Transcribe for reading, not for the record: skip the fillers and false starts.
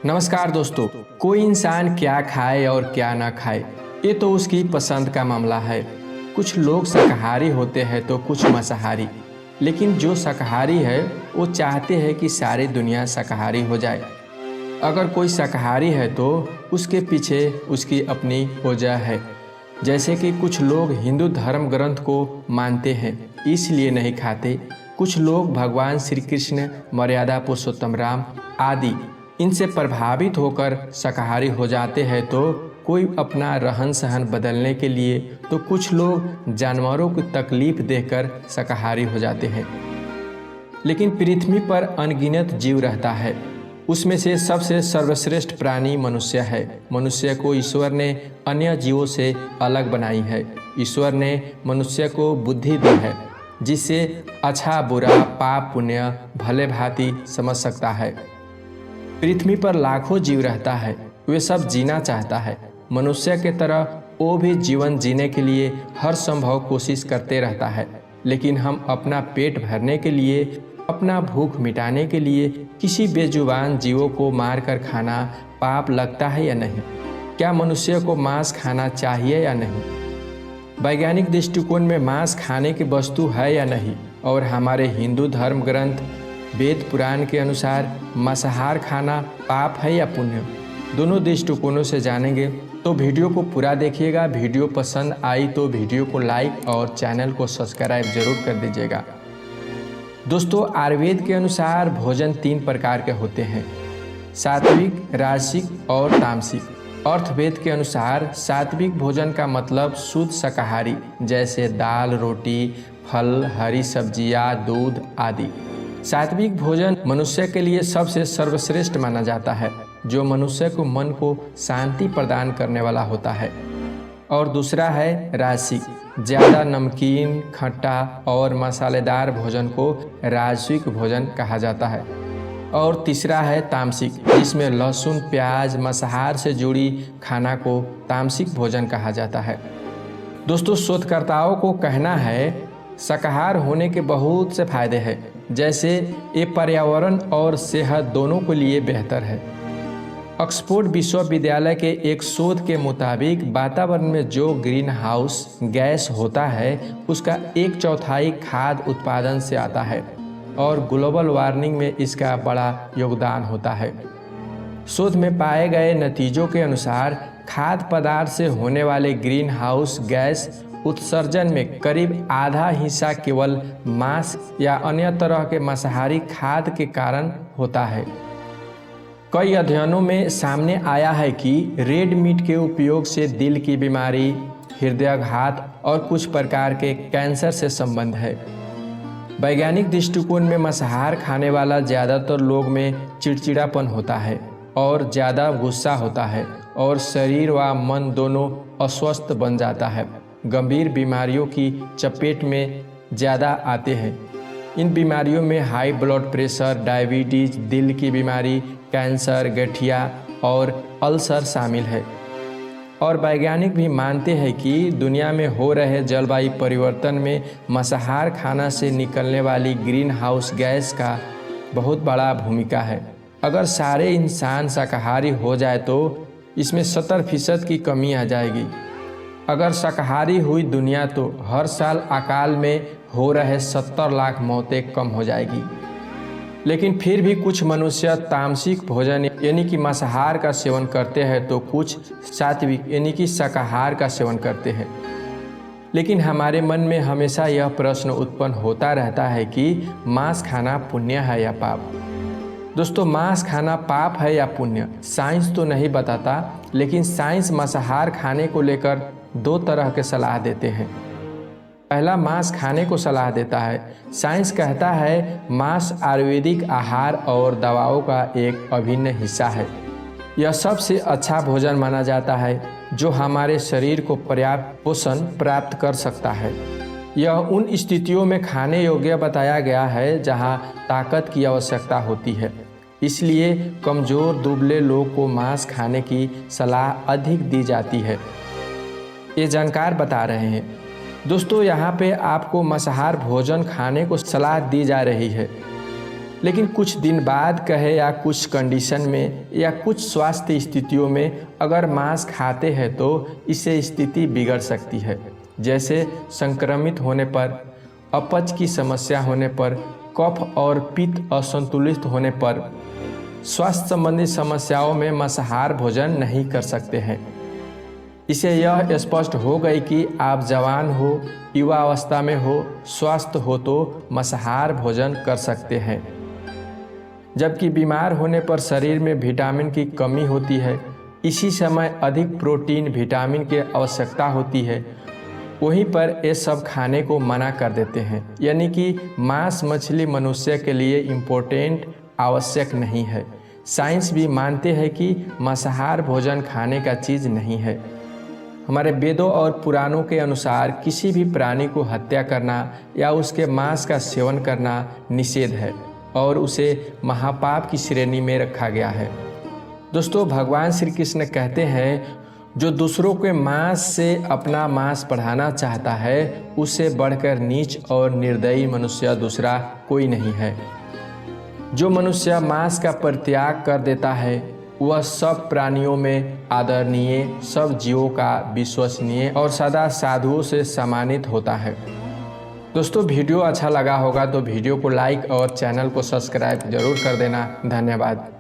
नमस्कार दोस्तों। कोई इंसान क्या खाए और क्या ना खाए, ये तो उसकी पसंद का मामला है। कुछ लोग शाकाहारी होते हैं तो कुछ मांसाहारी, लेकिन जो शाकाहारी है वो चाहते हैं कि सारी दुनिया शाकाहारी हो जाए। अगर कोई शाकाहारी है तो उसके पीछे उसकी अपनी वजह है। जैसे कि कुछ लोग हिंदू धर्म ग्रंथ को मानते हैं इसलिए नहीं खाते, कुछ लोग भगवान श्री कृष्ण, मर्यादा पुरुषोत्तम राम आदि इनसे प्रभावित होकर शाकाहारी हो जाते हैं, तो कोई अपना रहन सहन बदलने के लिए, तो कुछ लोग जानवरों को तकलीफ देकर शाकाहारी हो जाते हैं। लेकिन पृथ्वी पर अनगिनत जीव रहता है, उसमें से सबसे सर्वश्रेष्ठ प्राणी मनुष्य है। मनुष्य को ईश्वर ने अन्य जीवों से अलग बनाई है। ईश्वर ने मनुष्य को बुद्धि दी है जिससे अच्छा बुरा, पाप पुण्य भले भांति समझ सकता है। पृथ्वी पर लाखों जीव रहता है, वे सब जीना चाहता है। मनुष्य के तरह वो भी जीवन जीने के लिए हर संभव कोशिश करते रहता है। लेकिन हम अपना पेट भरने के लिए, अपना भूख मिटाने के लिए किसी बेजुबान जीवों को मारकर खाना पाप लगता है या नहीं? क्या मनुष्य को मांस खाना चाहिए या नहीं? वैज्ञानिक दृष्टिकोण में मांस खाने की वस्तु है या नहीं? और हमारे हिंदू धर्म ग्रंथ वेद पुराण के अनुसार मांसाहार खाना पाप है या पुण्य? दोनों दृष्टिकोणों से जानेंगे, तो वीडियो को पूरा देखिएगा। वीडियो पसंद आई तो वीडियो को लाइक और चैनल को सब्सक्राइब जरूर कर दीजिएगा। दोस्तों, आयुर्वेद के अनुसार भोजन 3 प्रकार के होते हैं, सात्विक, राजसिक और तामसिक। अर्थवेद के अनुसार सात्विक भोजन का मतलब शुद्ध शाकाहारी, जैसे दाल, रोटी, फल, हरी सब्जियां, दूध आदि। सात्विक भोजन मनुष्य के लिए सबसे सर्वश्रेष्ठ माना जाता है, जो मनुष्य को मन को शांति प्रदान करने वाला होता है। और दूसरा है राजसिक, ज़्यादा नमकीन, खट्टा और मसालेदार भोजन को राजसिक भोजन कहा जाता है। और तीसरा है तामसिक, जिसमें लहसुन, प्याज, मांसाहार से जुड़ी खाना को तामसिक भोजन कहा जाता है। दोस्तों, शोधकर्ताओं को कहना है शाकाहार होने के बहुत से फायदे हैं, जैसे ये पर्यावरण और सेहत दोनों के लिए बेहतर है। ऑक्सफोर्ड विश्वविद्यालय के एक शोध के मुताबिक वातावरण में जो ग्रीन हाउस गैस होता है उसका 1/4 खाद्य उत्पादन से आता है और ग्लोबल वार्मिंग में इसका बड़ा योगदान होता है। शोध में पाए गए नतीजों के अनुसार खाद्य पदार्थ से होने वाले ग्रीन हाउस गैस उत्सर्जन में करीब आधा हिस्सा केवल मांस या अन्य तरह के मांसाहारी खाद्य के कारण होता है। कई अध्ययनों में सामने आया है कि रेड मीट के उपयोग से दिल की बीमारी, हृदयाघात और कुछ प्रकार के कैंसर से संबंध है। वैज्ञानिक दृष्टिकोण में मांसाहार खाने वाला ज़्यादातर लोग में चिड़चिड़ापन होता है और ज़्यादा गुस्सा होता है और शरीर व मन दोनों अस्वस्थ बन जाता है। गंभीर बीमारियों की चपेट में ज़्यादा आते हैं। इन बीमारियों में हाई ब्लड प्रेशर, डायबिटीज, दिल की बीमारी, कैंसर, गठिया और अल्सर शामिल है। और वैज्ञानिक भी मानते हैं कि दुनिया में हो रहे जलवायु परिवर्तन में मांसाहार खाना से निकलने वाली ग्रीन हाउस गैस का बहुत बड़ा भूमिका है। अगर सारे इंसान शाकाहारी हो जाए तो इसमें 70% की कमी आ जाएगी। अगर शाकाहारी हुई दुनिया तो हर साल अकाल में हो रहे 70 लाख मौतें कम हो जाएगी। लेकिन फिर भी कुछ मनुष्य तामसिक भोजन यानी कि मांसाहार का सेवन करते हैं तो कुछ सात्विक यानी कि शाकाहार का सेवन करते हैं। लेकिन हमारे मन में हमेशा यह प्रश्न उत्पन्न होता रहता है कि मांस खाना पुण्य है या पाप? दोस्तों, मांस खाना पाप है या पुण्य साइंस तो नहीं बताता, लेकिन साइंस मांसाहार खाने को लेकर 2 तरह के सलाह देते हैं। पहला, मांस खाने को सलाह देता है। साइंस कहता है मांस आयुर्वेदिक आहार और दवाओं का एक अभिन्न हिस्सा है। यह सबसे अच्छा भोजन माना जाता है जो हमारे शरीर को पर्याप्त पोषण प्राप्त कर सकता है। यह उन स्थितियों में खाने योग्य बताया गया है जहां ताकत की आवश्यकता होती है। इसलिए कमज़ोर दुबले लोग को मांस खाने की सलाह अधिक दी जाती है, ये जानकार बता रहे हैं। दोस्तों, यहाँ पे आपको मांसाहार भोजन खाने को सलाह दी जा रही है। लेकिन कुछ दिन बाद कहे या कुछ कंडीशन में या कुछ स्वास्थ्य स्थितियों में अगर मांस खाते हैं तो इससे स्थिति बिगड़ सकती है, जैसे संक्रमित होने पर, अपच की समस्या होने पर, कफ और पित्त असंतुलित होने पर। स्वास्थ्य संबंधी समस्याओं में मांसाहार भोजन नहीं कर सकते हैं। इसे यह स्पष्ट हो गई कि आप जवान हो, युवा अवस्था में हो, स्वस्थ हो तो मांसाहार भोजन कर सकते हैं। जबकि बीमार होने पर शरीर में विटामिन की कमी होती है, इसी समय अधिक प्रोटीन विटामिन की आवश्यकता होती है, वहीं पर ये सब खाने को मना कर देते हैं। यानी कि मांस मछली मनुष्य के लिए इम्पोर्टेंट आवश्यक नहीं है। साइंस भी मानते हैं कि मांसाहार भोजन खाने का चीज़ नहीं है। हमारे वेदों और पुराणों के अनुसार किसी भी प्राणी को हत्या करना या उसके मांस का सेवन करना निषेध है और उसे महापाप की श्रेणी में रखा गया है। दोस्तों, भगवान श्री कृष्ण कहते हैं, जो दूसरों के मांस से अपना मांस बढ़ाना चाहता है, उससे बढ़कर नीच और निर्दयी मनुष्य दूसरा कोई नहीं है। जो मनुष्य मांस का परित्याग कर देता है वह सब प्राणियों में आदरणीय, सब जीवों का विश्वसनीय और सदा साधुओं से सम्मानित होता है। दोस्तों, वीडियो अच्छा लगा होगा तो वीडियो को लाइक और चैनल को सब्सक्राइब जरूर कर देना। धन्यवाद।